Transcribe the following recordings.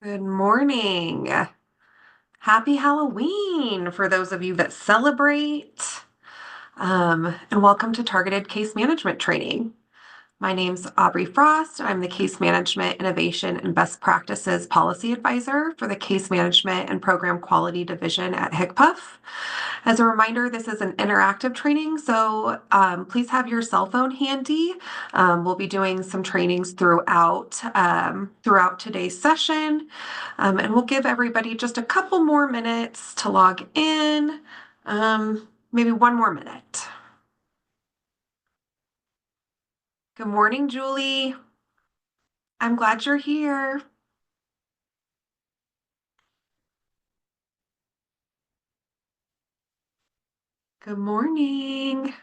Good morning. Happy Halloween for those of you that celebrate. And welcome to Targeted Case Management Training. My name's Aubrey Frost. I'm the Case Management Innovation and Best Practices Policy Advisor for the Case Management and Program Quality Division at HCPUF. As a reminder, this is an interactive training, so please have your cell phone handy. We'll be doing some trainings throughout today's session, and we'll give everybody just a couple more minutes to log in, maybe one more minute. Good morning, Julie. I'm glad you're here. Good morning.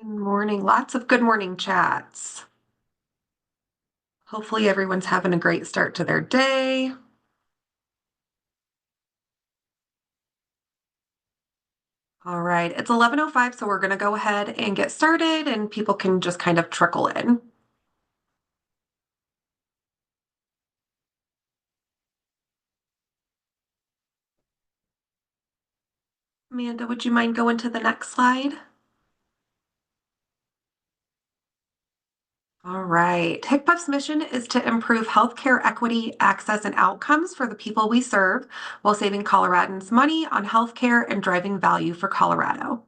Good morning. Lots of good morning chats. Hopefully everyone's having a great start to their day. All right, it's 11:05, so we're going to go ahead and get started, and people can just kind of trickle in. Amanda, would you mind going to the next slide? All right, HCPUF's mission is to improve healthcare equity, access, and outcomes for the people we serve while saving Coloradans money on healthcare and driving value for Colorado.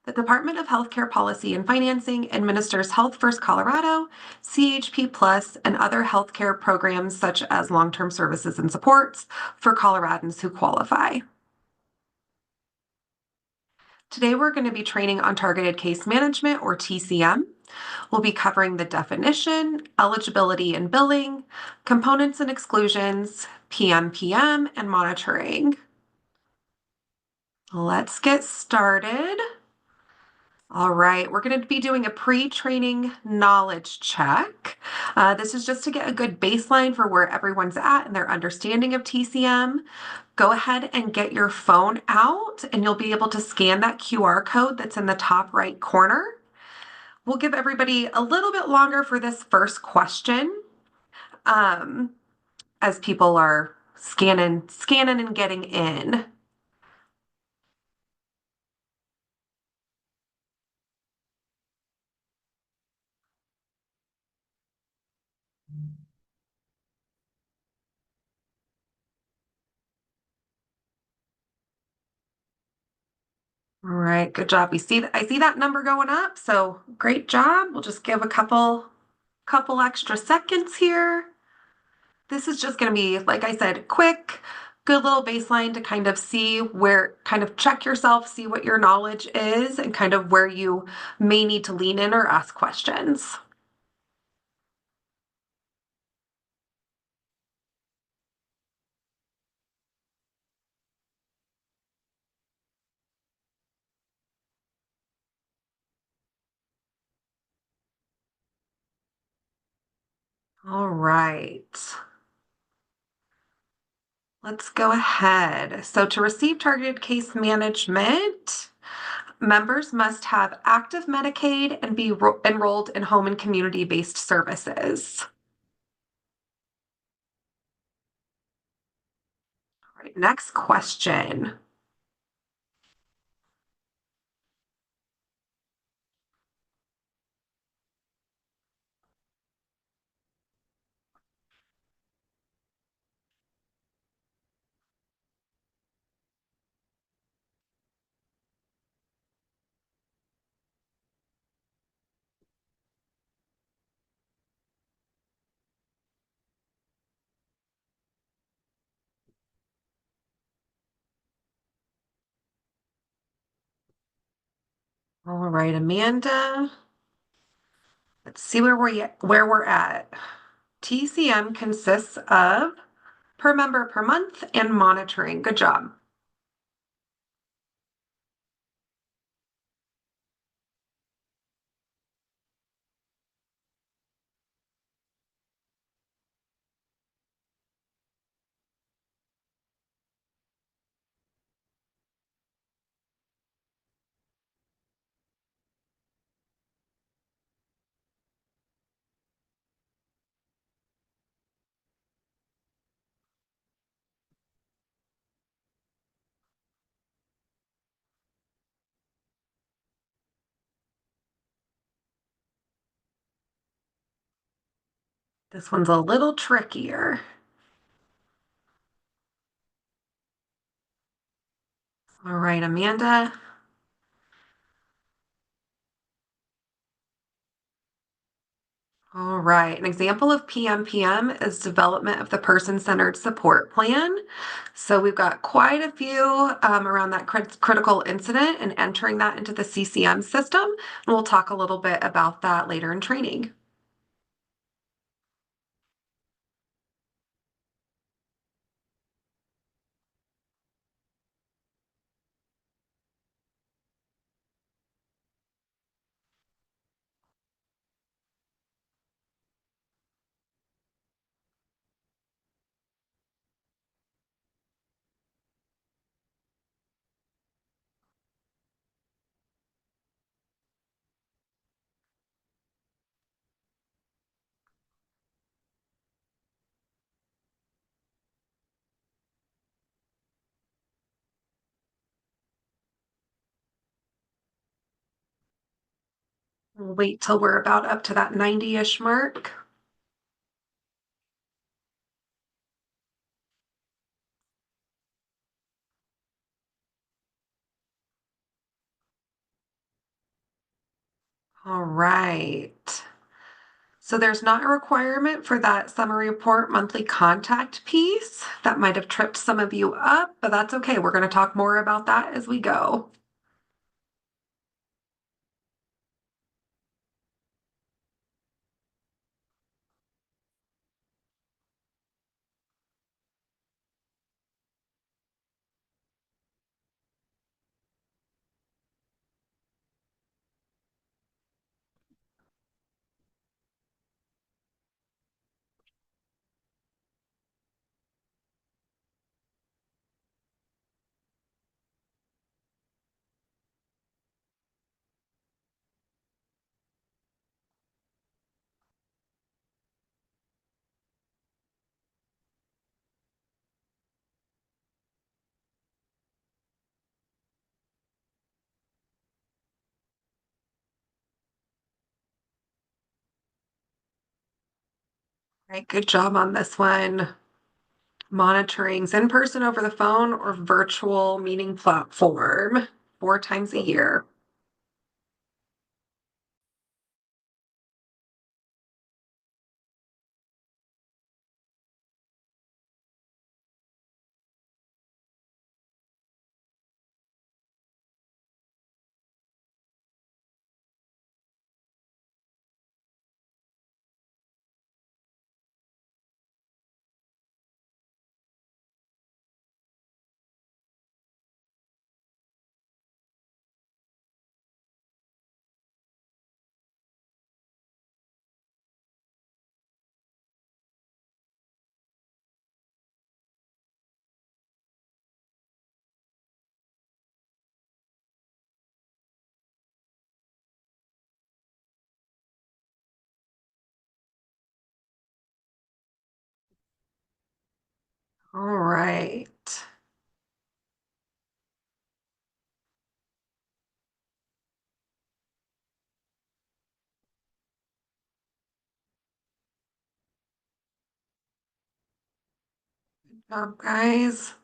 The Department of Healthcare Policy and Financing administers Health First Colorado, CHP Plus, and other healthcare programs such as long-term services and supports for Coloradans who qualify. Today we're going to be training on targeted case management, or TCM. We'll be covering the definition, eligibility and billing, components and exclusions, PMPM, and monitoring. Let's get started. All right, we're going to be doing a pre-training knowledge check. This is just to get a good baseline for where everyone's at and their understanding of TCM. Go ahead and get your phone out, and you'll be able to scan that QR code that's in the top right corner. We'll give everybody a little bit longer for this first question as people are scanning and getting in. All right, good job. I see that number going up, so great job. We'll just give a couple extra seconds here. This is just going to be, like I said, quick, good little baseline to kind of see kind of check yourself, see what your knowledge is, and kind of where you may need to lean in or ask questions. All right. Let's go ahead. So to receive targeted case management, members must have active Medicaid and be enrolled in home and community-based services. All right, next question. All right, Amanda. Let's see where we're at. TCM consists of per member per month and monitoring. Good job. This one's a little trickier. All right, Amanda. All right. An example of PMPM is development of the person-centered support plan. So we've got quite a few around that critical incident and entering that into the CCM system. And we'll talk a little bit about that later in training. We'll wait till we're about up to that 90-ish mark. All right. So there's not a requirement for that summary report monthly contact piece. That might have tripped some of you up, but that's okay. We're going to talk more about that as we go. Right, good job on this one. Monitorings in person, over the phone, or virtual meeting platform 4 times a year. All right. Good job, guys.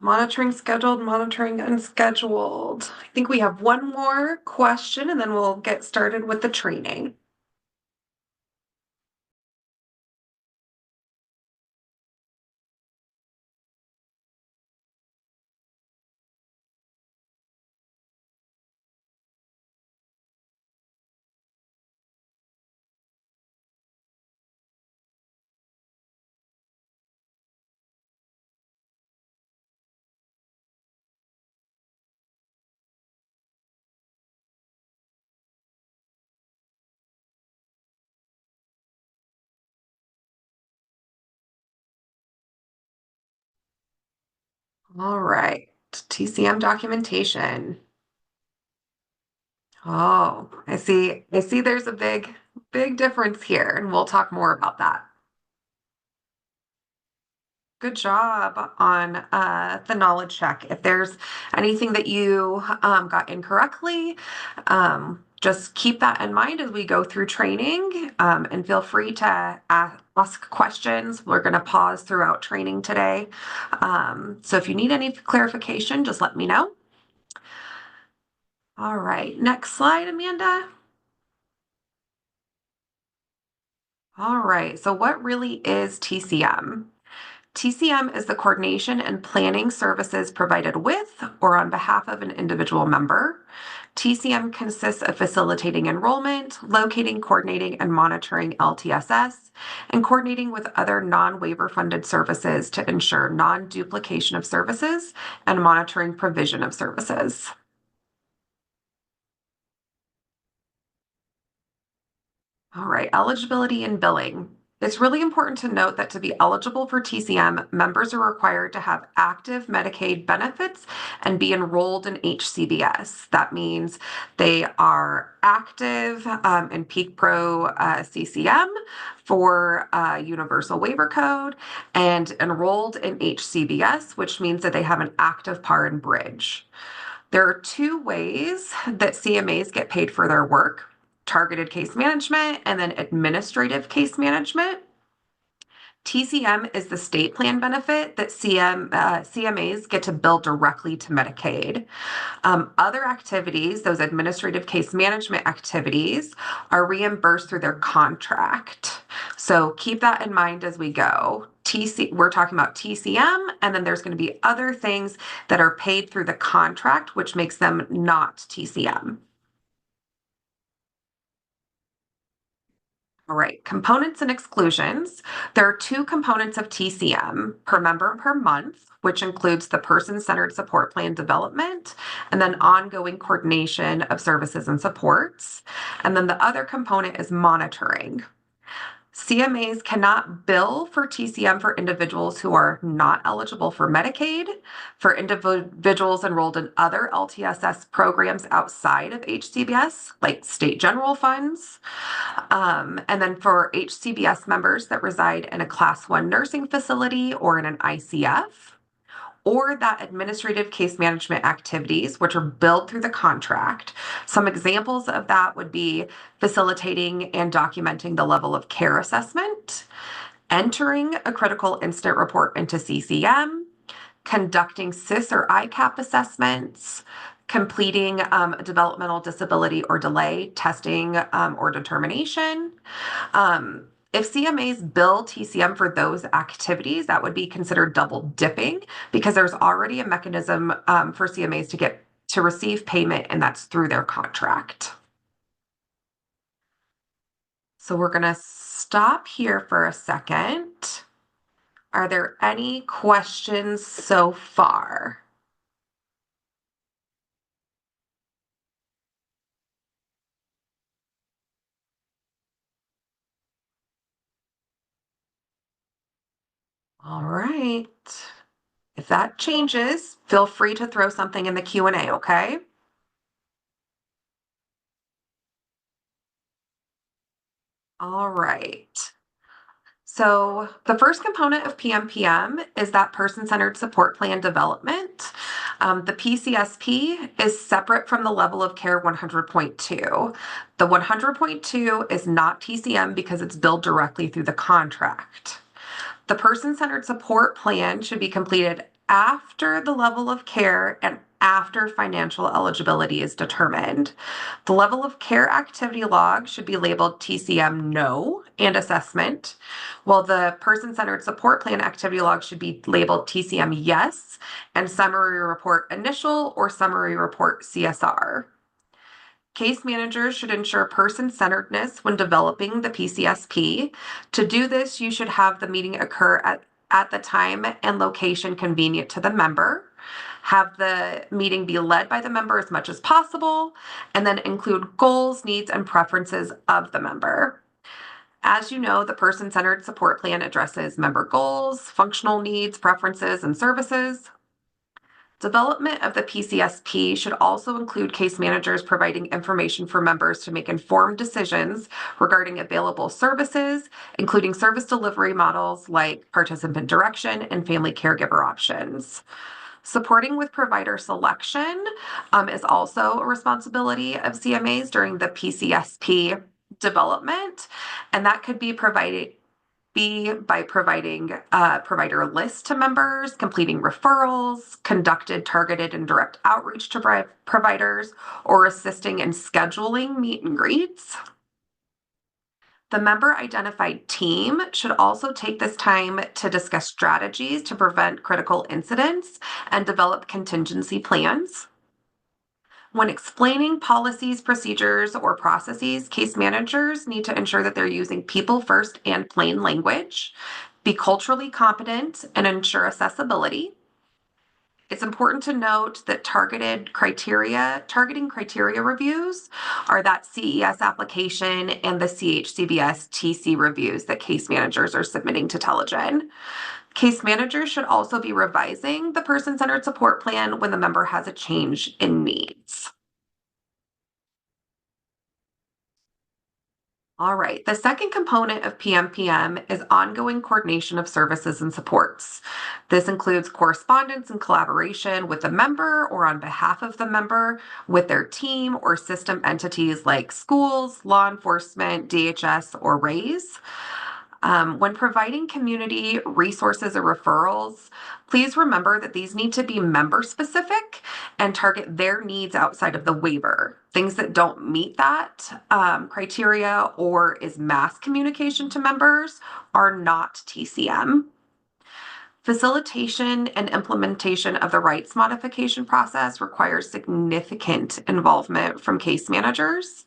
Monitoring scheduled, monitoring unscheduled. I think we have one more question and then we'll get started with the training. All right. TCM documentation. Oh, I see. I see there's a big difference here, and we'll talk more about that. Good job on the knowledge check. If there's anything that you got incorrectly, just keep that in mind as we go through training, and feel free to ask questions. We're going to pause throughout training today. So if you need any clarification, just let me know. All right, next slide, Amanda. All right, so what really is TCM? TCM is the coordination and planning services provided with or on behalf of an individual member. TCM consists of facilitating enrollment, locating, coordinating, and monitoring LTSS, and coordinating with other non-waiver funded services to ensure non-duplication of services and monitoring provision of services. All right, eligibility and billing. It's really important to note that to be eligible for TCM, members are required to have active Medicaid benefits and be enrolled in HCBS. That means they are active in Peak Pro CCM for Universal Waiver Code and enrolled in HCBS, which means that they have an active PAR and Bridge. There are two ways that CMAs get paid for their work: targeted case management and then administrative case management. TCM is the state plan benefit that CMAs get to bill directly to Medicaid. Other activities, those administrative case management activities, are reimbursed through their contract. So keep that in mind as we go. We're talking about TCM, and then there's going to be other things that are paid through the contract, which makes them not TCM. All right, components and exclusions. There are two components of TCM: per member per month, which includes the person-centered support plan development, and then ongoing coordination of services and supports. And then the other component is monitoring. CMAs cannot bill for TCM for individuals who are not eligible for Medicaid, for individuals enrolled in other LTSS programs outside of HCBS, like state general funds, and then for HCBS members that reside in a Class 1 nursing facility or in an ICF, or that administrative case management activities, which are billed through the contract. Some examples of that would be facilitating and documenting the level of care assessment, entering a critical incident report into CCM, conducting CIS or ICAP assessments, completing developmental disability or delay testing or determination. If CMAs bill TCM for those activities, that would be considered double dipping because there's already a mechanism for CMAs to receive payment, and that's through their contract. So we're going to stop here for a second. Are there any questions so far? All right. If that changes, feel free to throw something in the Q&A, okay? All right. So the first component of PMPM is that person-centered support plan development. The PCSP is separate from the level of care 100.2. The 100.2 is not TCM because it's billed directly through the contract. The person-centered support plan should be completed after the level of care and after financial eligibility is determined. The level of care activity log should be labeled TCM no and assessment, while the person-centered support plan activity log should be labeled TCM yes and summary report initial or summary report CSR. Case managers should ensure person-centeredness when developing the PCSP. To do this, you should have the meeting occur at the time and location convenient to the member. Have the meeting be led by the member as much as possible, and then include goals, needs, and preferences of the member. As you know, the person-centered support plan addresses member goals, functional needs, preferences, and services. Development of the PCSP should also include case managers providing information for members to make informed decisions regarding available services, including service delivery models like participant direction and family caregiver options. Supporting with provider selection is also a responsibility of CMAs during the PCSP development, and that could be by providing provider lists to members, completing referrals, conducted targeted and direct outreach to providers, or assisting in scheduling meet and greets. The member identified team should also take this time to discuss strategies to prevent critical incidents and develop contingency plans. When explaining policies, procedures, or processes, case managers need to ensure that they're using people first and plain language, be culturally competent, and ensure accessibility. It's important to note that targeting criteria reviews are that CES application and the CHCBS TC reviews that case managers are submitting to Telegen. Case managers should also be revising the person-centered support plan when the member has a change in needs. All right, the second component of PMPM is ongoing coordination of services and supports. This includes correspondence and collaboration with the member or on behalf of the member with their team or system entities like schools, law enforcement, DHS, or RAISE. When providing community resources or referrals, please remember that these need to be member specific and target their needs outside of the waiver. Things that don't meet that criteria or is mass communication to members are not TCM. Facilitation and implementation of the rights modification process requires significant involvement from case managers.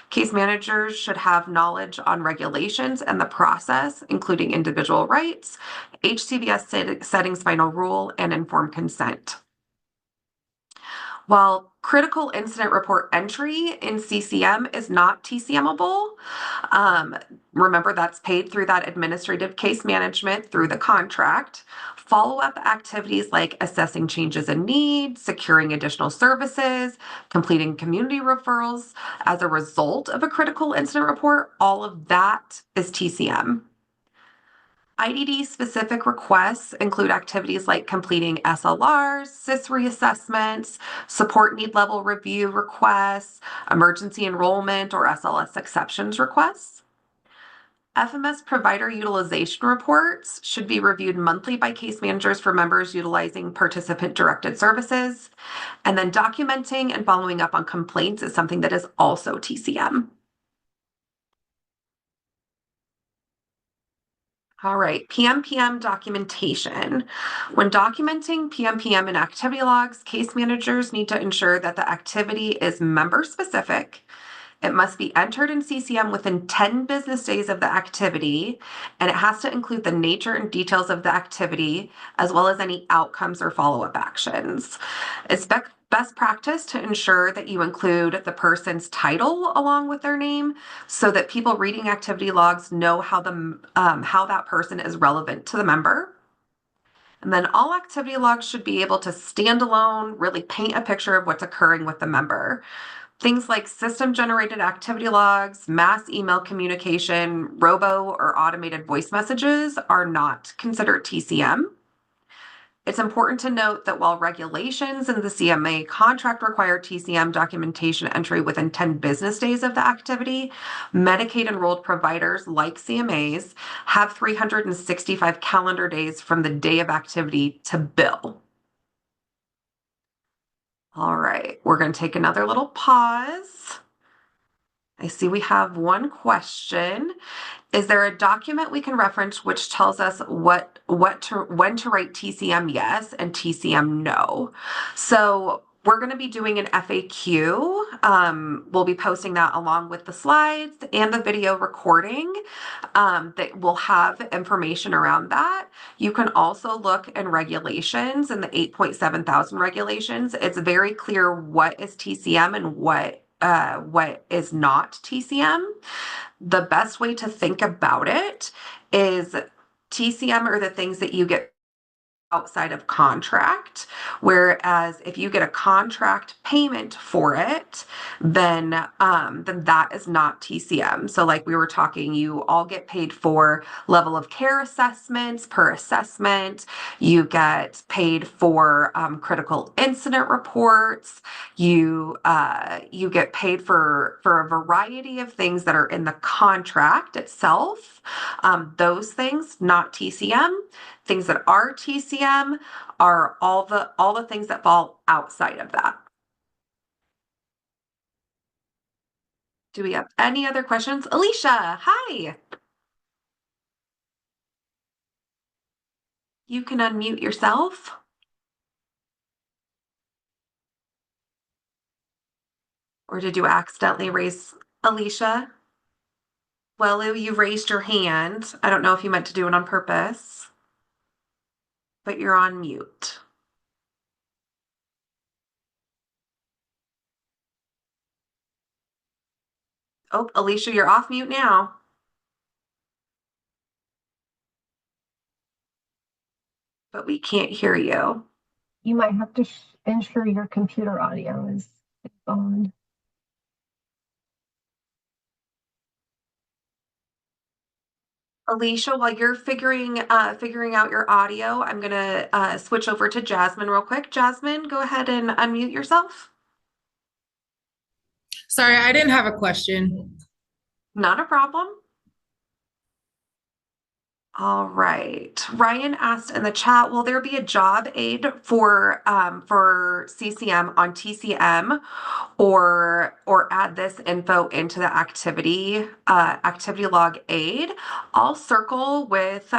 Case managers should have knowledge on regulations and the process, including individual rights, HCBS settings final rule, and informed consent. While critical incident report entry in CCM is not TCMable, remember that's paid through that administrative case management through the contract. Follow-up activities like assessing changes in need, securing additional services, completing community referrals as a result of a critical incident report, all of that is TCM. IDD-specific requests include activities like completing SLRs, SIS reassessments, support need level review requests, emergency enrollment or SLS exceptions requests. FMS provider utilization reports should be reviewed monthly by case managers for members utilizing participant-directed services. And then documenting and following up on complaints is something that is also TCM. All right, PMPM documentation. When documenting PMPM in activity logs, case managers need to ensure that the activity is member specific. It must be entered in CCM within 10 business days of the activity, and it has to include the nature and details of the activity, as well as any outcomes or follow-up actions. It's best practice to ensure that you include the person's title along with their name so that people reading activity logs know how that person is relevant to the member. And then all activity logs should be able to stand alone, really paint a picture of what's occurring with the member. Things like system-generated activity logs, mass email communication, robo or automated voice messages are not considered TCM. It's important to note that while regulations in the CMA contract require TCM documentation entry within 10 business days of the activity, Medicaid enrolled providers like CMAs have 365 calendar days from the day of activity to bill. All right, we're going to take another little pause. I see we have one question. Is there a document we can reference which tells us when to write TCM yes and TCM no? So we're going to be doing an FAQ. We'll be posting that along with the slides and the video recording that will have information around that. You can also look in regulations in the 8.7 thousand regulations. It's very clear what is TCM and what is not TCM. The best way to think about it is TCM are the things that you get outside of contract. Whereas if you get a contract payment for it, then that is not TCM. So like we were talking, you all get paid for level of care assessments per assessment. You get paid for critical incident reports. You get paid for a variety of things that are in the contract itself. Those things, not TCM. Things that are TCM are all the things that fall outside of that. Do we have any other questions? Alicia, hi. You can unmute yourself. Or did you accidentally raise Alicia? Well, you raised your hand. I don't know if you meant to do it on purpose, but you're on mute. Oh, Alicia, you're off mute now, but we can't hear you. You might have to ensure your computer audio is on. Alicia, while you're figuring out your audio, I'm gonna switch over to Jasmine real quick. Jasmine, go ahead and unmute yourself. Sorry, I didn't have a question. Not a problem. All right. Ryan asked in the chat, will there be a job aid for CCM on TCM or add this info into the activity log aid? I'll circle with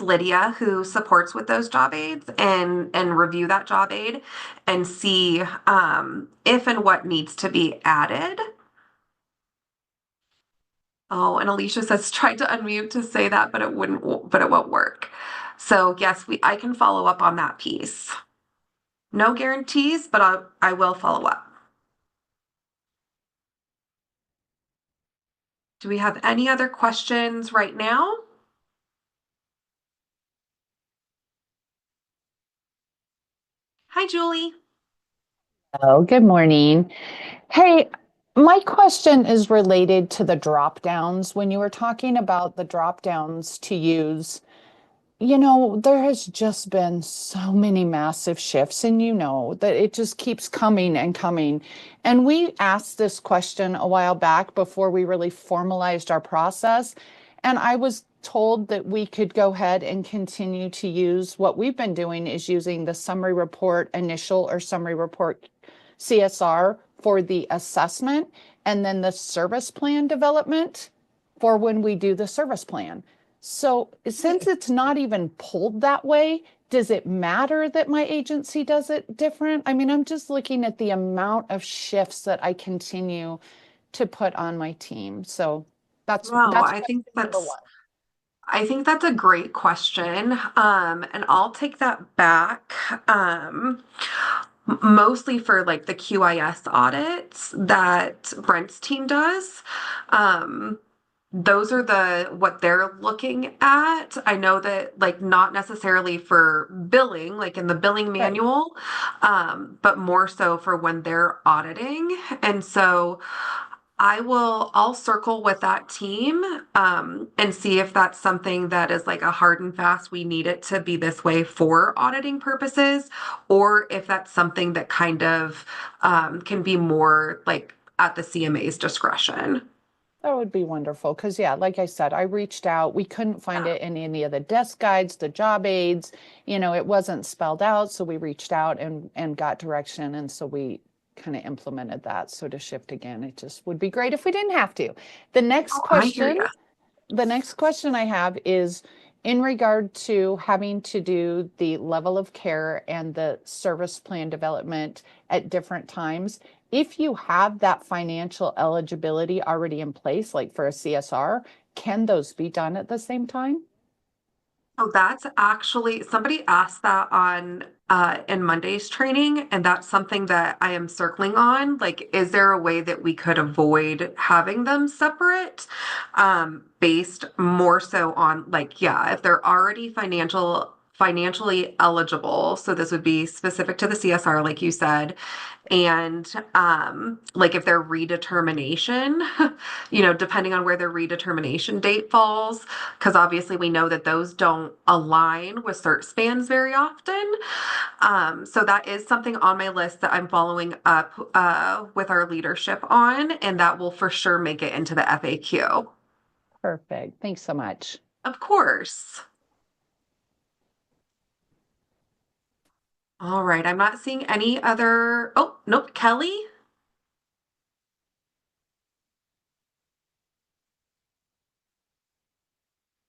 Lydia, who supports with those job aids, and review that job aid and see if and what needs to be added. Oh, and Alicia says tried to unmute to say that, but it won't work. So yes, I can follow up on that piece. No guarantees, but I will follow up. Do we have any other questions right now? Hi, Julie. Oh, good morning. Hey, my question is related to the drop downs. When you were talking about the drop downs to use, there has just been so many massive shifts, and that it just keeps coming and coming. And we asked this question a while back before we really formalized our process. And I was told that we could go ahead and continue to use what we've been doing is using the summary report initial or summary report CSR for the assessment and then the service plan development for when we do the service plan. So since it's not even pulled that way, does it matter that my agency does it different? I mean, I'm just looking at the amount of shifts that I continue to put on my team. So No, that's I think number one. I think that's a great question. And I'll take that back. Mostly for like the QIS audits that Brent's team does. Those are what they're looking at. I know that like not necessarily for billing, like in the billing Right. manual, but more so for when they're auditing. And so I'll circle with that team, and see if that's something that is like a hard and fast, we need it to be this way for auditing purposes, or if that's something that kind of can be more like at the CMA's discretion. That would be wonderful. Because, yeah, like I said, I reached out. We couldn't find Yeah. it in any of the desk guides, the job aids. It wasn't spelled out. So we reached out and got direction. And so we kind of implemented that. So to shift again, it just would be great if we didn't have to. The next Oh, I hear question you. the next question I have is in regard to having to do the level of care and the service plan development at different times. If you have that financial eligibility already in place, like for a CSR, can those be done at the same time? Oh, that's actually somebody asked that on in Monday's training, and that's something that I am circling on. Like, is there a way that we could avoid having them separate? Based more so on like, yeah, if they're already financially eligible. So this would be specific to the CSR, like you said. And like if their redetermination, depending on where their redetermination date falls, because obviously we know that those don't align with cert spans very often. So that is something on my list that I'm following up with our leadership on, and that will for sure make it into the FAQ. Perfect. Thanks so much. Of course. All right, I'm not seeing any other. Oh, nope, Kelly.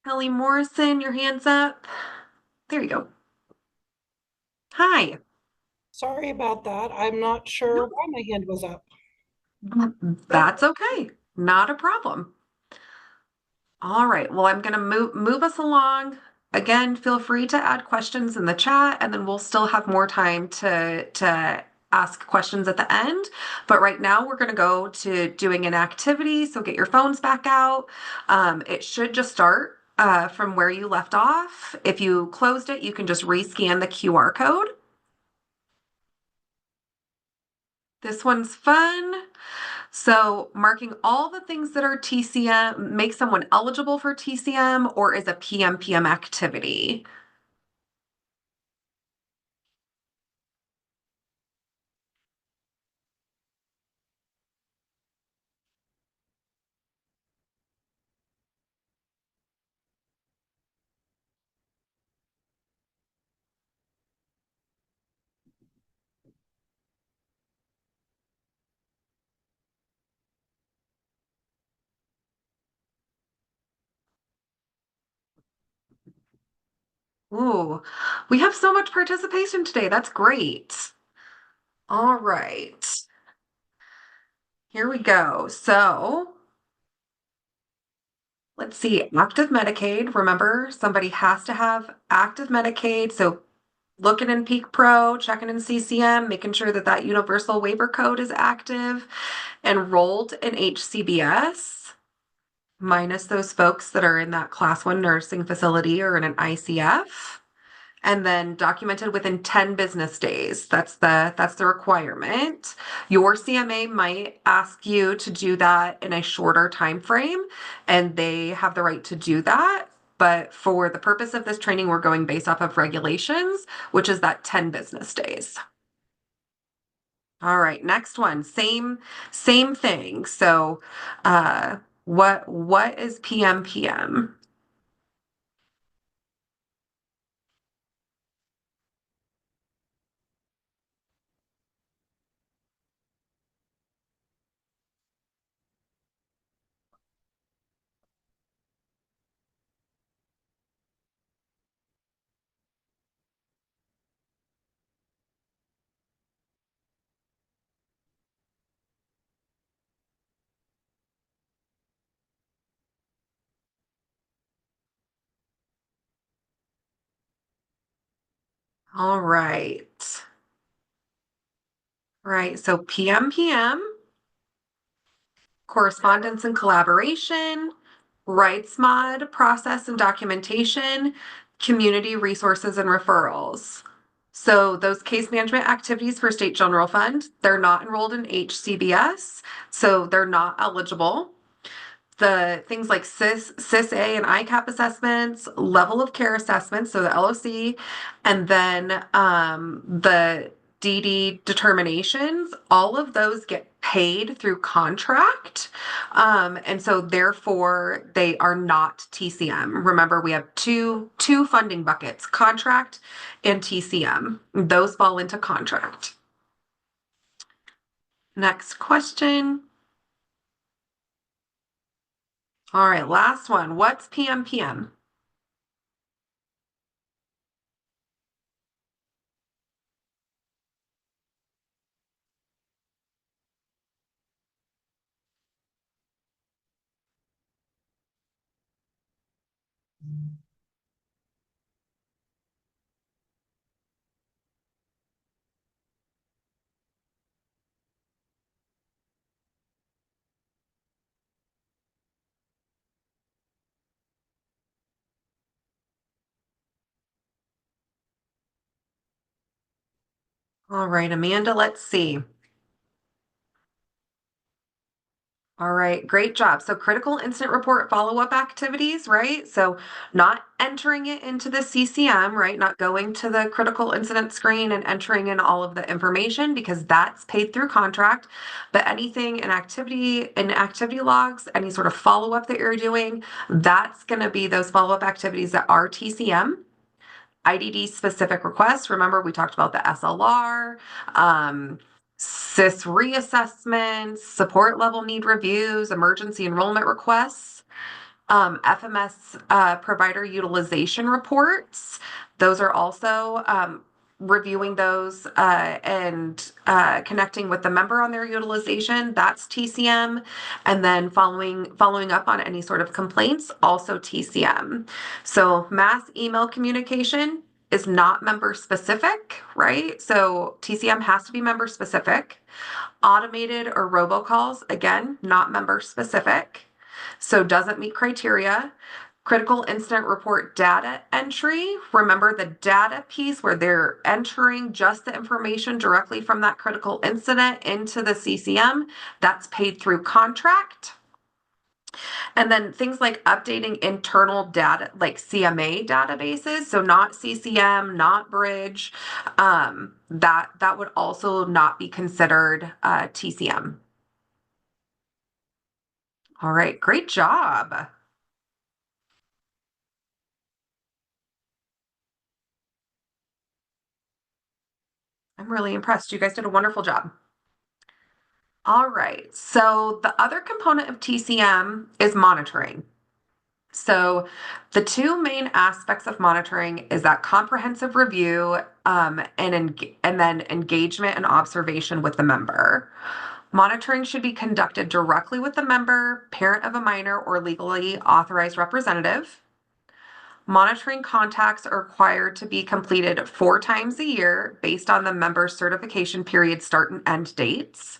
Kelly Morrison, your hand's up. There you go. Hi. Sorry about that. I'm not sure No, why my hand was up. that's okay. Not a problem. All right. Well, I'm going to move us along. Again, feel free to add questions in the chat, and then we'll still have more time to ask questions at the end. But right now, we're going to go to doing an activity. So get your phones back out. It should just start from where you left off. If you closed it, you can just rescan the QR code. This one's fun. So marking all the things that are TCM, make someone eligible for TCM or is a PMPM activity. Ooh, we have so much participation today. That's great. All right. Here we go. So let's see, active Medicaid. Remember, somebody has to have active Medicaid. So looking in Peak Pro, checking in CCM, making sure that that universal waiver code is active, enrolled in HCBS, minus those folks that are in that class 1 nursing facility or in an ICF, and then documented within 10 business days. That's the requirement. Your CMA might ask you to do that in a shorter time frame, and they have the right to do that. But for the purpose of this training, we're going based off of regulations, which is that 10 business days. All right, next one, same thing. So, what is PMPM? All right. Right, so PMPM, correspondence and collaboration, rights mod, process and documentation, community resources and referrals. So those case management activities for state general fund, they're not enrolled in HCBS, so they're not eligible. The things like CIS-A and ICAP assessments, level of care assessments, so the LOC, and then the DD determinations, all of those get paid through contract. And so therefore they are not TCM. Remember, we have two funding buckets, contract and TCM. Those fall into contract. Next question. All right, last one. What's PMPM? All right, Amanda, let's see. All right, great job. So critical incident report follow-up activities, right? So not entering it into the CCM, right? Not going to the critical incident screen and entering in all of the information because that's paid through contract. But anything in activity logs, any sort of follow-up that you're doing, that's going to be those follow-up activities that are TCM. IDD specific requests. Remember, we talked about the SLR, SIS reassessments, support level need reviews, emergency enrollment requests, FMS provider utilization reports. Those are also reviewing those and connecting with the member on their utilization. That's TCM, and then following up on any sort of complaints, also TCM. So mass email communication is not member specific, right? So TCM has to be member specific. Automated or robocalls, again, not member specific, so doesn't meet criteria. Critical incident report data entry. Remember the data piece where they're entering just the information directly from that critical incident into the CCM. That's paid through contract. And then things like updating internal data, like CMA databases, so not CCM, not Bridge, that would also not be considered TCM. All right, great job. I'm really impressed. You guys did a wonderful job. All right, so the other component of TCM is monitoring. So the two main aspects of monitoring is that comprehensive review and then engagement and observation with the member. Monitoring should be conducted directly with the member, parent of a minor, or legally authorized representative. Monitoring contacts are required to be completed 4 times a year based on the member's certification period start and end dates.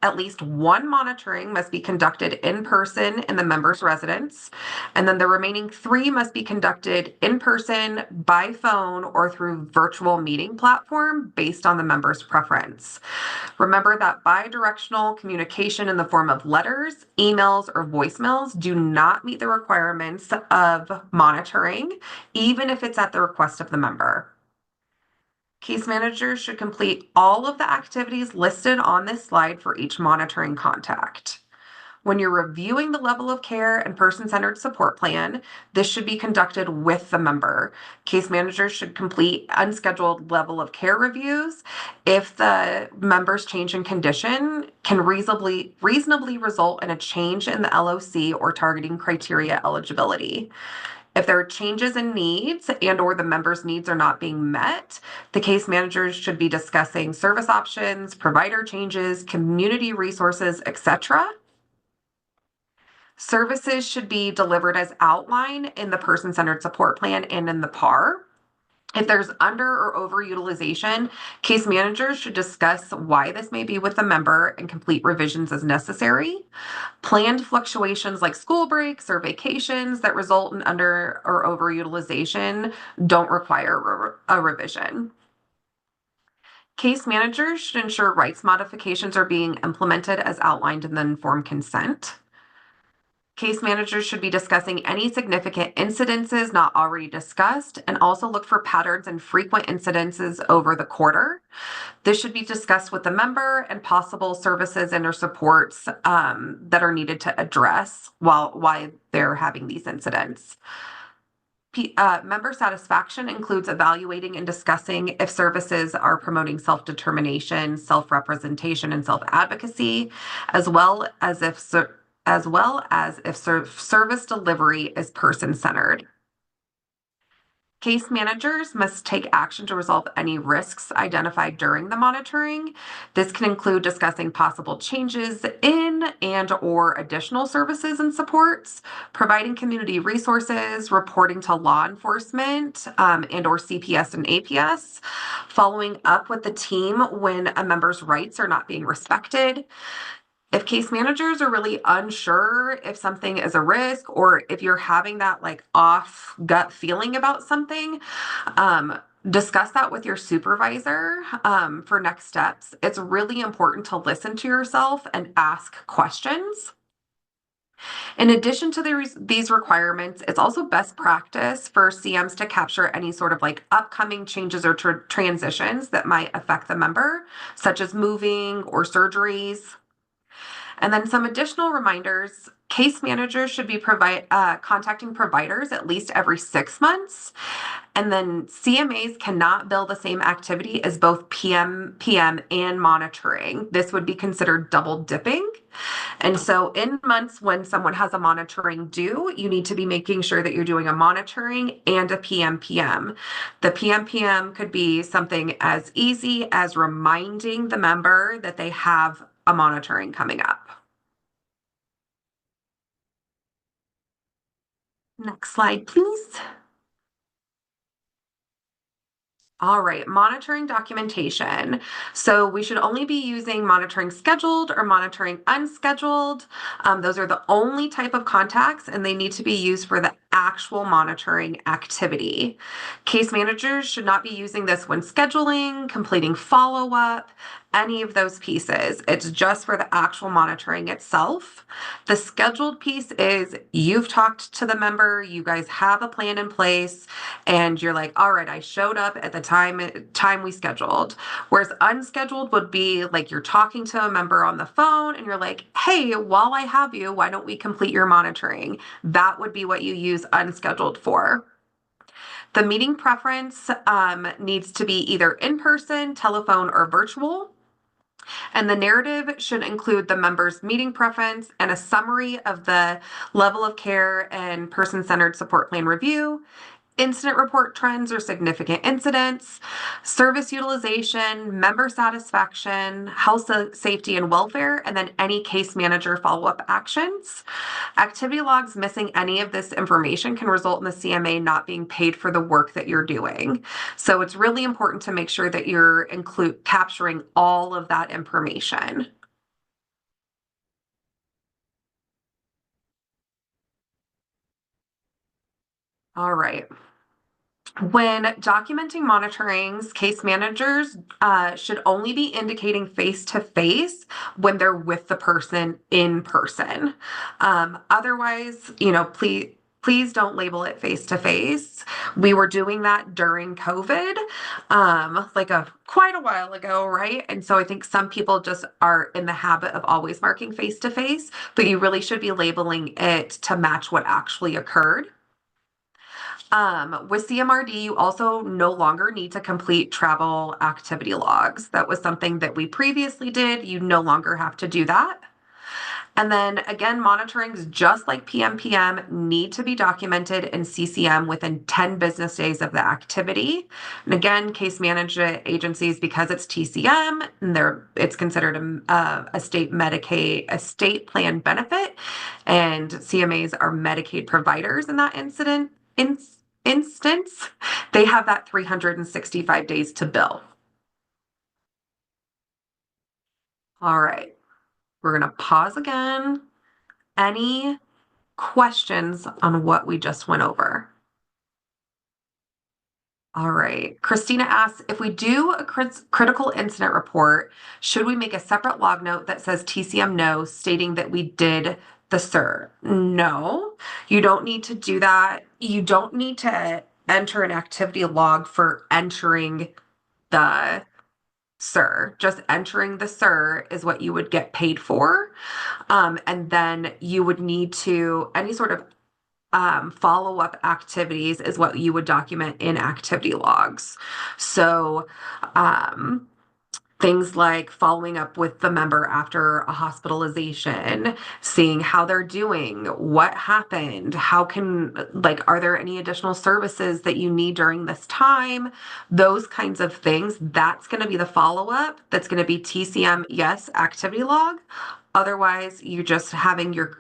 At least one monitoring must be conducted in person in the member's residence, and then the remaining 3 must be conducted in person, by phone, or through virtual meeting platform based on the member's preference. Remember that bidirectional communication in the form of letters, emails, or voicemails do not meet the requirements of monitoring, even if it's at the request of the member. Case managers should complete all of the activities listed on this slide for each monitoring contact. When you're reviewing the level of care and person-centered support plan, this should be conducted with the member. Case managers should complete unscheduled level of care reviews if the member's change in condition can reasonably result in a change in the LOC or targeting criteria eligibility. If there are changes in needs and or the member's needs are not being met, the case managers should be discussing service options, provider changes, community resources, etc. Services should be delivered as outlined in the person-centered support plan and in the PAR. If there's under or overutilization, case managers should discuss why this may be with the member and complete revisions as necessary. Planned fluctuations like school breaks or vacations that result in under or overutilization don't require a revision. Case managers should ensure rights modifications are being implemented as outlined in the informed consent. Case managers should be discussing any significant incidences not already discussed and also look for patterns and frequent incidences over the quarter. This should be discussed with the member and possible services and or supports that are needed to address while they're having these incidents. Member satisfaction includes evaluating and discussing if services are promoting self-determination, self-representation, and self-advocacy, as well as if service delivery is person-centered. Case managers must take action to resolve any risks identified during the monitoring. This can include discussing possible changes in and or additional services and supports, providing community resources, reporting to law enforcement and or CPS and APS, following up with the team when a member's rights are not being respected. If case managers are really unsure if something is a risk or if you're having that like off gut feeling about something, discuss that with your supervisor for next steps. It's really important to listen to yourself and ask questions. In addition to these requirements, it's also best practice for CMs to capture any sort of like upcoming changes or transitions that might affect the member, such as moving or surgeries. And then some additional reminders, case managers should be contacting providers at least every 6 months. And then CMAs cannot bill the same activity as both PMPM, and monitoring. This would be considered double dipping. And so in months when someone has a monitoring due, you need to be making sure that you're doing a monitoring and a PMPM. The PMPM could be something as easy as reminding the member that they have a monitoring coming up. Next slide, please. All right, monitoring documentation. So we should only be using monitoring scheduled or monitoring unscheduled. Those are the only type of contacts, and they need to be used for the actual monitoring activity. Case managers should not be using this when scheduling, completing follow-up, any of those pieces. It's just for the actual monitoring itself. The scheduled piece is you've talked to the member, you guys have a plan in place, and you're like, all right, I showed up at the time we scheduled. Whereas unscheduled would be like you're talking to a member on the phone and you're like, hey, while I have you, why don't we complete your monitoring? That would be what you use unscheduled for. The meeting preference needs to be either in person, telephone, or virtual. And the narrative should include the member's meeting preference and a summary of the level of care and person-centered support plan review, incident report trends or significant incidents, service utilization, member satisfaction, health, safety, and welfare, and then any case manager follow-up actions. Activity logs missing any of this information can result in the CMA not being paid for the work that you're doing. So it's really important to make sure that you're capturing all of that information. All right. When documenting monitorings, case managers should only be indicating face-to-face when they're with the person in person. Otherwise, please don't label it face-to-face. We were doing that during COVID, quite a while ago, right? And so I think some people just are in the habit of always marking face-to-face, but you really should be labeling it to match what actually occurred. With CMRD, you also no longer need to complete travel activity logs. That was something that we previously did. You no longer have to do that. And then again, monitorings, just like PMPM, need to be documented in CCM within 10 business days of the activity. And again, case management agencies, because it's TCM, and it's considered a state Medicaid, a state plan benefit, and CMAs are Medicaid providers in that instance, they have that 365 days to bill. All right, we're going to pause again. Any questions on what we just went over? All right. Christina asks, if we do a critical incident report, should we make a separate log note that says TCM no, stating that we did the SIR? No, you don't need to do that. You don't need to enter an activity log for entering the SIR. Just entering the SIR is what you would get paid for. And then you would need to, any sort of follow-up activities is what you would document in activity logs. So things like following up with the member after a hospitalization, seeing how they're doing, what happened, are there any additional services that you need during this time? Those kinds of things, that's going to be the follow-up. That's going to be TCM, yes, activity log. Otherwise, you're just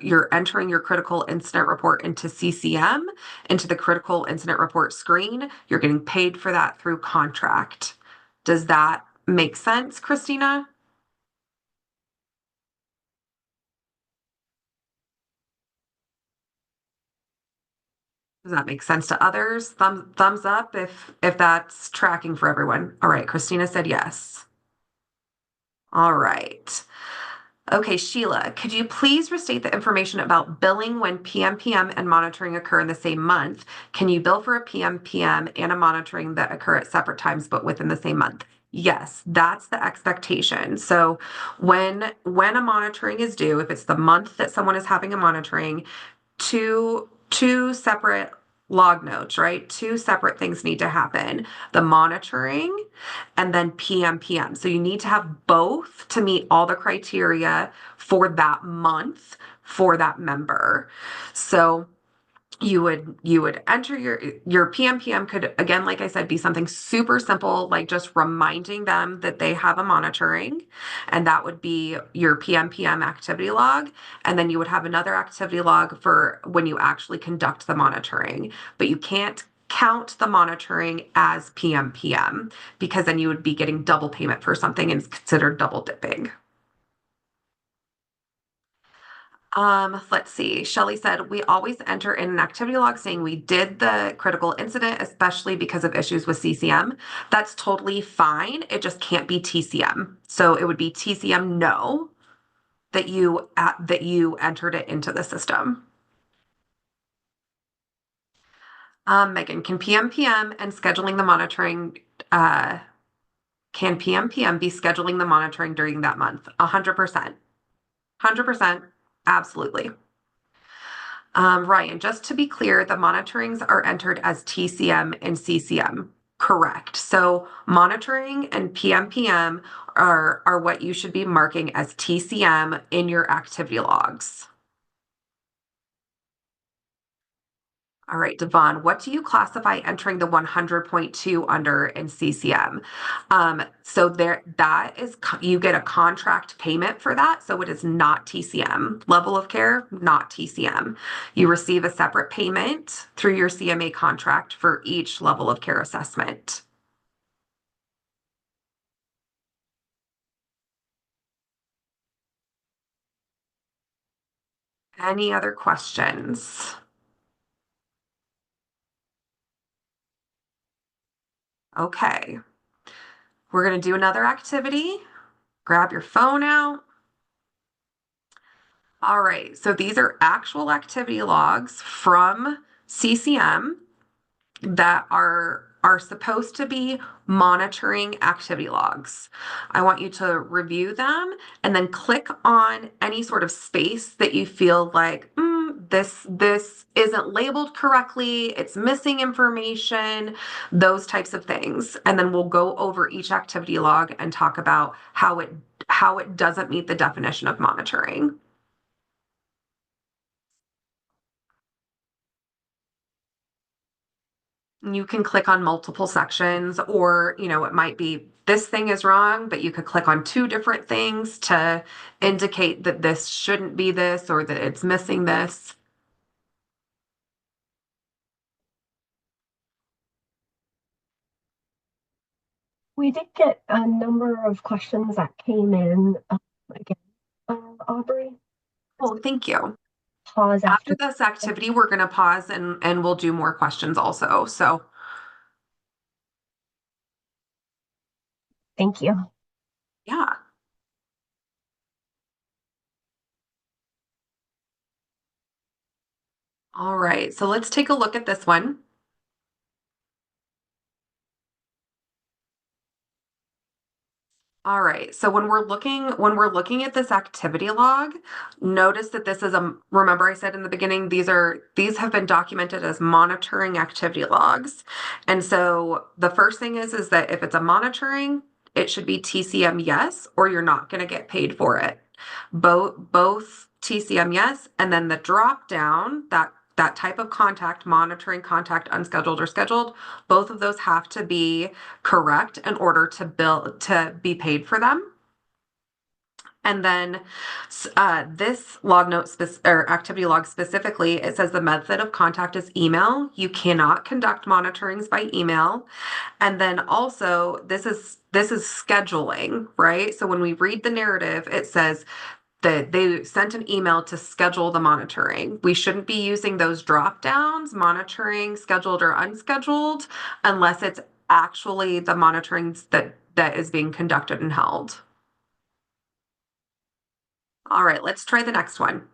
you're entering your critical incident report into CCM, into the critical incident report screen. You're getting paid for that through contract. Does that make sense, Christina? Does that make sense to others? Thumbs up if that's tracking for everyone. All right, Christina said yes. All right. Okay, Sheila, could you please restate the information about billing when PMPM and monitoring occur in the same month? Can you bill for a PMPM and a monitoring that occur at separate times but within the same month? Yes, that's the expectation. So when a monitoring is due, if it's the month that someone is having a monitoring, two separate log notes, right? Two separate things need to happen. The monitoring and then PMPM. So you need to have both to meet all the criteria for that month for that member. So you would enter your PMPM could, again, like I said, be something super simple, like just reminding them that they have a monitoring, and that would be your PMPM activity log. And then you would have another activity log for when you actually conduct the monitoring, but you can't count the monitoring as PMPM because then you would be getting double payment for something and it's considered double dipping. Let's see. Shelly said, we always enter in an activity log saying we did the critical incident, especially because of issues with CCM. That's totally fine. It just can't be TCM. So it would be TCM no that you entered it into the system. Megan, can PMPM and scheduling the monitoring, can PMPM be scheduling the monitoring during that month? 100%. 100%. Absolutely. Ryan, just to be clear, the monitorings are entered as TCM and CCM. Correct. So monitoring and PMPM are what you should be marking as TCM in your activity logs. All right, Devon, what do you classify entering the 100.2 under in CCM? So that is, you get a contract payment for that. So it is not TCM. Level of care, not TCM. You receive a separate payment through your CMA contract for each level of care assessment. Any other questions? Okay, we're going to do another activity. Grab your phone out. All right, so these are actual activity logs from CCM that are supposed to be monitoring activity logs. I want you to review them and then click on any sort of space that you feel like this isn't labeled correctly, it's missing information, those types of things. And then we'll go over each activity log and talk about how it doesn't meet the definition of monitoring. You can click on multiple sections, or, it might be this thing is wrong, but you could click on two different things to indicate that this shouldn't be this or that it's missing this. We did get a number of questions that came in again, Aubrey. Oh, thank you. Pause After after. this activity, we're going to pause and we'll do more questions also. So, Thank you. yeah. All right. So let's take a look at this one. All right. So when we're looking at this activity log, notice that this is remember I said in the beginning, these have been documented as monitoring activity logs. And so the first thing is that if it's a monitoring, it should be TCM yes, or you're not going to get paid for it. Both TCM yes, and then the drop down, that type of contact, monitoring contact, unscheduled or scheduled, both of those have to be correct in order to be paid for them. And then this log note or activity log specifically, it says the method of contact is email. You cannot conduct monitorings by email. And then also this is scheduling, right? So when we read the narrative, it says that they sent an email to schedule the monitoring. We shouldn't be using those drop downs, monitoring scheduled or unscheduled, unless it's actually the monitoring that is being conducted and held. All right, let's try the next one.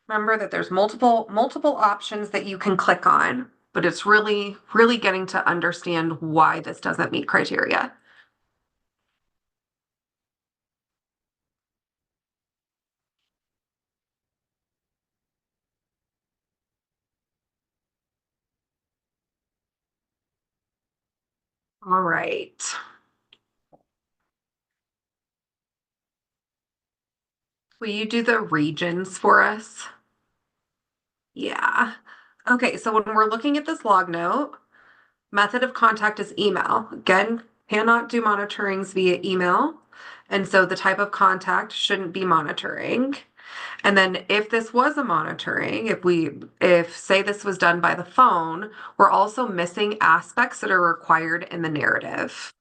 Remember that there's multiple options that you can click on, but it's really getting to understand why this doesn't meet criteria. All right. Will you do the regions for us? Yeah. Okay, so when we're looking at this log note, method of contact is email. Again, cannot do monitorings via email. And so the type of contact shouldn't be monitoring. And then if this was a monitoring, if say this was done by the phone, we're also missing aspects that are required in the narrative.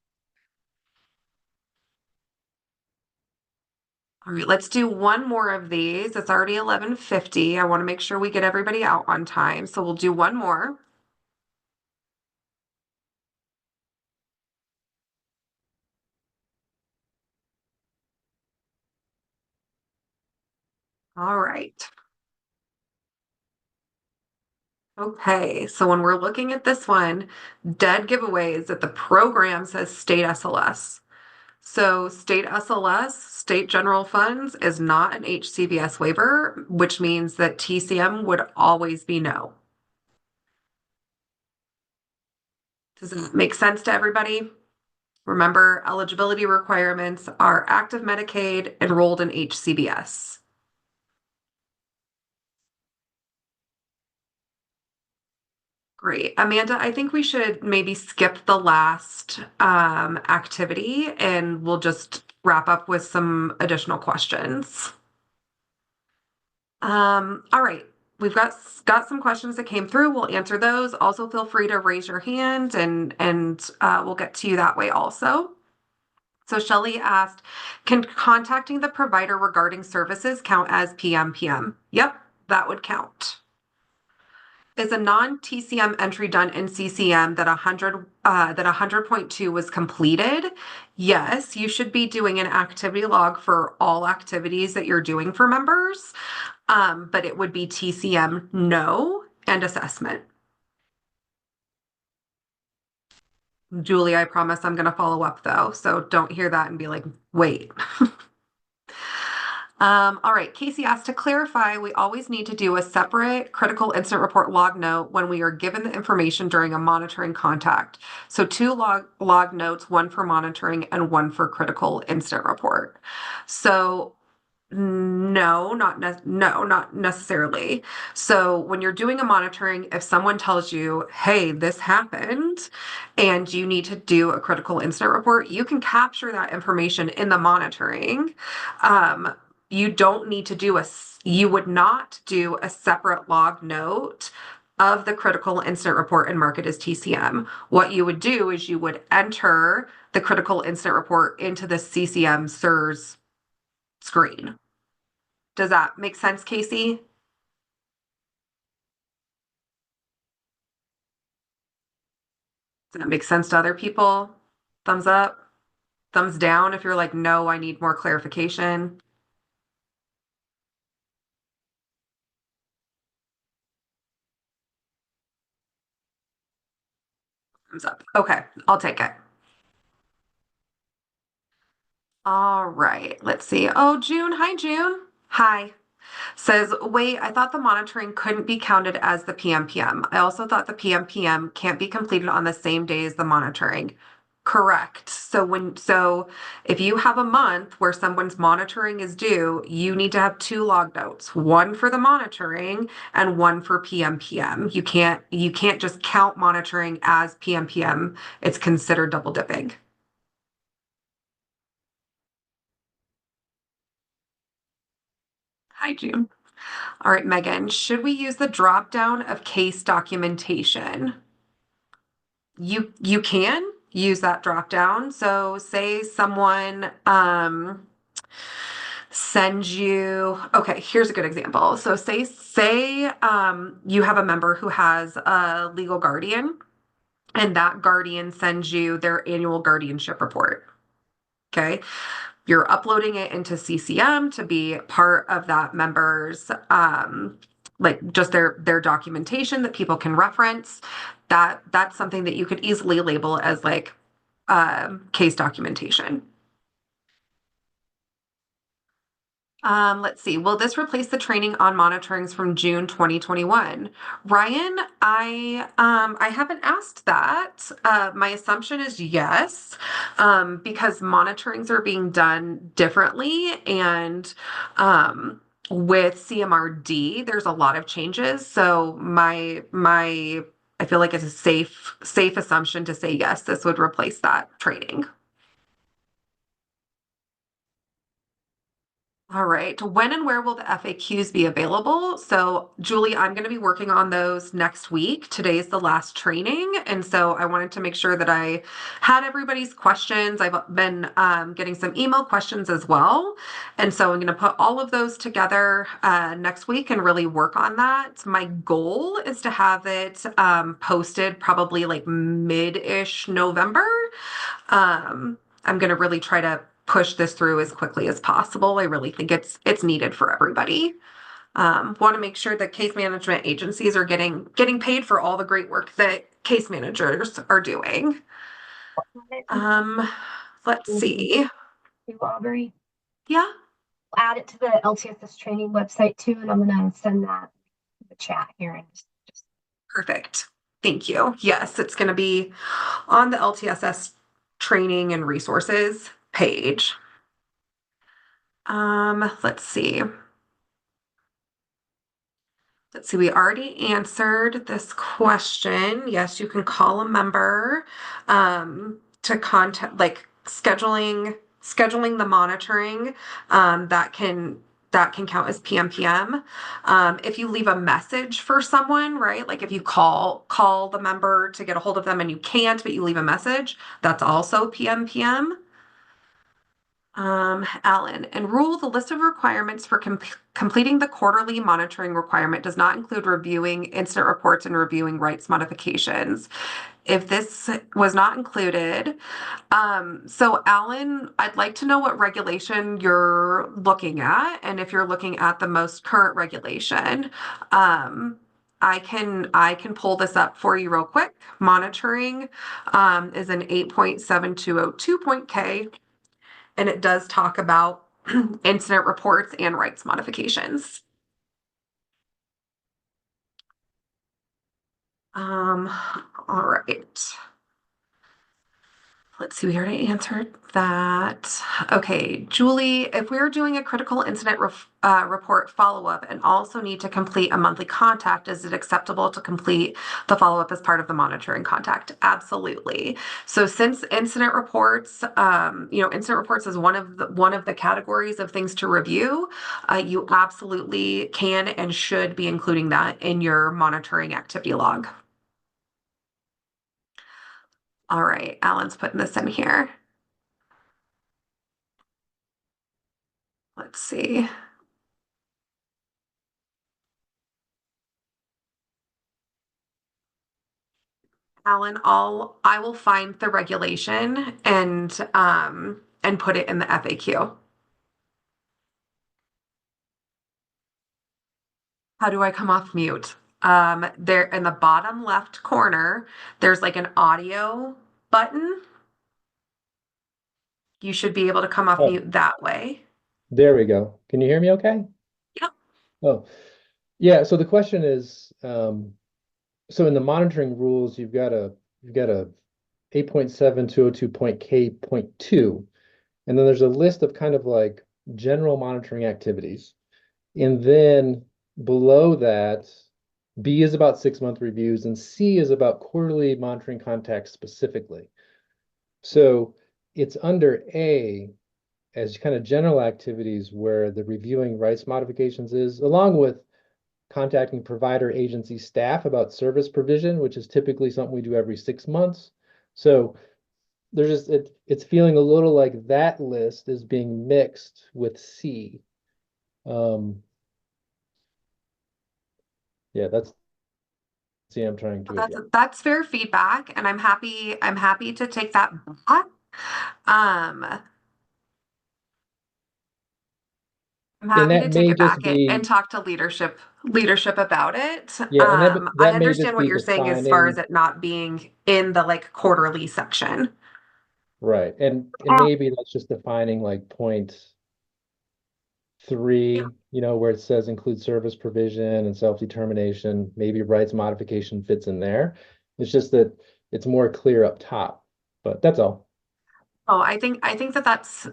All right, let's do one more of these. It's already 11:50. I want to make sure we get everybody out on time. So we'll do one more. All right. Okay, so when we're looking at this one, dead giveaways that the program says state SLS. So state SLS, state general funds, is not an HCBS waiver, which means that TCM would always be no. Does that make sense to everybody? Remember, eligibility requirements are active Medicaid, enrolled in HCBS. Great. Amanda, I think we should maybe skip the last activity and we'll just wrap up with some additional questions. All right. We've got some questions that came through. We'll answer those. Also, feel free to raise your hand and we'll get to you that way also. So Shelley asked, can contacting the provider regarding services count as PMPM? Yep, that would count. Is a non-TCM entry done in CCM that 100.2 was completed? Yes, you should be doing an activity log for all activities that you're doing for members, but it would be TCM no and assessment. Julie, I promise I'm going to follow up though, so don't hear that and be like, wait. All right, Casey asked to clarify, we always need to do a separate critical incident report log note when we are given the information during a monitoring contact. So two log notes, one for monitoring and one for critical incident report. So no, not necessarily. So when you're doing a monitoring, if someone tells you, hey, this happened, and you need to do a critical incident report, you can capture that information in the monitoring. You don't need to you would not do a separate log note of the critical incident report and mark it as TCM. What you would do is you would enter the critical incident report into the CCM SIRS screen. Does that make sense, Casey? Does that make sense to other people? Thumbs up, thumbs down if you're like, no, I need more clarification. Thumbs up. Okay, I'll take it. All right, let's see. Oh, June. Hi, June. Hi. Says, wait, I thought the monitoring couldn't be counted as the PMPM. I also thought the PMPM can't be completed on the same day as the monitoring. Correct. So if you have a month where someone's monitoring is due, you need to have two log notes, one for the monitoring and one for PMPM. You can't just count monitoring as PMPM. It's considered double dipping. Hi, June. All right, Megan, should we use the drop down of case documentation? You can use that drop down. So say someone sends you, okay, here's a good example. So say you have a member who has a legal guardian and that guardian sends you their annual guardianship report. Okay. You're uploading it into CCM to be part of that member's like just their documentation that people can reference. That's something that you could easily label as like case documentation. Let's see. Will this replace the training on monitorings from June 2021? Ryan, I haven't asked that. My assumption is yes, because monitorings are being done differently, and with CMRD, there's a lot of changes. So I feel like it's a safe assumption to say yes, this would replace that training. All right. When and where will the FAQs be available? So, Julie, I'm going to be working on those next week. Today is the last training. And so I wanted to make sure that I had everybody's questions. I've been getting some email questions as well. And so I'm going to put all of those together next week and really work on that. My goal is to have it posted probably like mid-ish November. I'm going to really try to push this through as quickly as possible. I really think it's needed for everybody. Want to make sure that case management agencies are getting paid for all the great work that case managers are doing. Let's see. You, Aubrey, Yeah, add it to the LTSS training website too, and I'm gonna send that to the chat here and just perfect. Thank you. Yes, it's going to be on the LTSS training and resources page. Let's see. Let's see, we already answered this question. Yes, you can call a member to contact, like scheduling the monitoring. That can count as PMPM. If you leave a message for someone, right? Like if you call the member to get a hold of them and you can't, but you leave a message, that's also PMPM. Alan, and rule the list of requirements for completing the quarterly monitoring requirement does not include reviewing incident reports and reviewing rights modifications. If this was not included, so Alan, I'd like to know what regulation you're looking at, and if you're looking at the most current regulation. I can pull this up for you real quick. Monitoring is an 8.7202.k, and it does talk about incident reports and rights modifications. All right. Let's see, we already answered that. Okay, Julie, if we're doing a critical incident report follow-up and also need to complete a monthly contact, is it acceptable to complete the follow-up as part of the monitoring contact? Absolutely. So since incident reports, incident reports is one of the categories of things to review, you absolutely can and should be including that in your monitoring activity log. All right, Alan's putting this in here. Let's see. Alan, I will find the regulation and put it in the FAQ. How do I come off mute? There in the bottom left corner, there's like an audio button. You should be able to come off Oh, mute that way. there we go. Can you hear me okay? Yep. Oh, yeah. So the question is, so in the monitoring rules, you've got a 8.7202.k.2, and then there's a list of kind of like general monitoring activities. And then below that, B is about 6-month reviews, and C is about quarterly monitoring contacts specifically. So it's under A, as kind of general activities where the reviewing rights modifications is, along with contacting provider agency staff about service provision, which is typically something we do every 6 months. So there's just it's feeling a little like that list is being mixed with C. Yeah, that's C I'm trying to address. That's fair feedback, and I'm happy to take that back. Um, I'm And happy that to take may it back just be, and talk to leadership about it. yeah, and I that may just understand what be you're saying as far as defining, it not being in the like quarterly section. right. And maybe that's just defining like point Yeah. three, where it says include service provision and self-determination, maybe rights modification fits in there. It's just that it's more clear up top, but that's all. Oh, I think that that's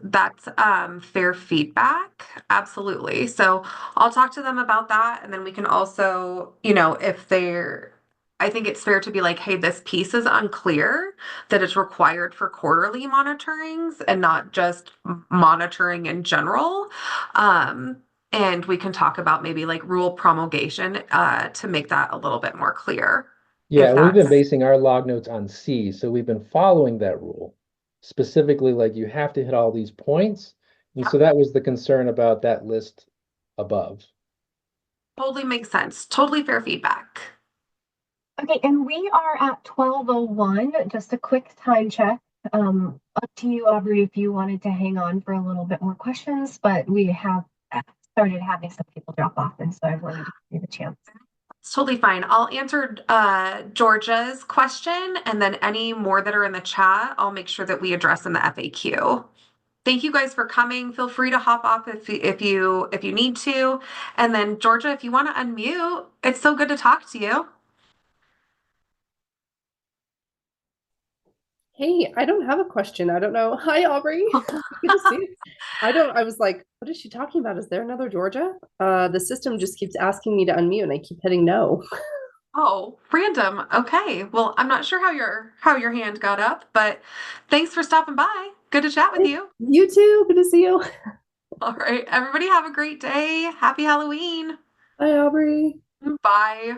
fair feedback. Absolutely. So I'll talk to them about that, and then we can also, if they're I think it's fair to be like, hey, this piece is unclear that it's required for quarterly monitorings and not just monitoring in general. Um, and we can talk about maybe like rule promulgation to make that a little bit more clear Yeah, if and we've been that's basing our log notes on C, so we've been following that rule. Specifically, like you have to hit all these points. And yep, so that was the concern about that list above. totally makes sense. Totally fair feedback. Okay, and we are at 12:01. Just a quick time check. Up to you, Aubrey, if you wanted to hang on for a little bit more questions, but we have started having some people drop off, and so I wanted to give you the chance. It's totally fine. I'll answer Georgia's question, and then any more that are in the chat, I'll make sure that we address in the FAQ. Thank you guys for coming. Feel free to hop off if you need to. And then Georgia, if you want to unmute, it's so good to talk to you. Hey, I don't have a question. I don't know. Hi, Aubrey. Good to see you. I was like, what is she talking about? Is there another Georgia? The system just keeps asking me to unmute and I keep hitting no. Oh, random. Okay. Well, I'm not sure how your hand got up, but thanks for stopping by. Good to chat with you. You too. Good to see you. All right. Everybody have a great day. Happy Halloween. Hi, Aubrey. Bye.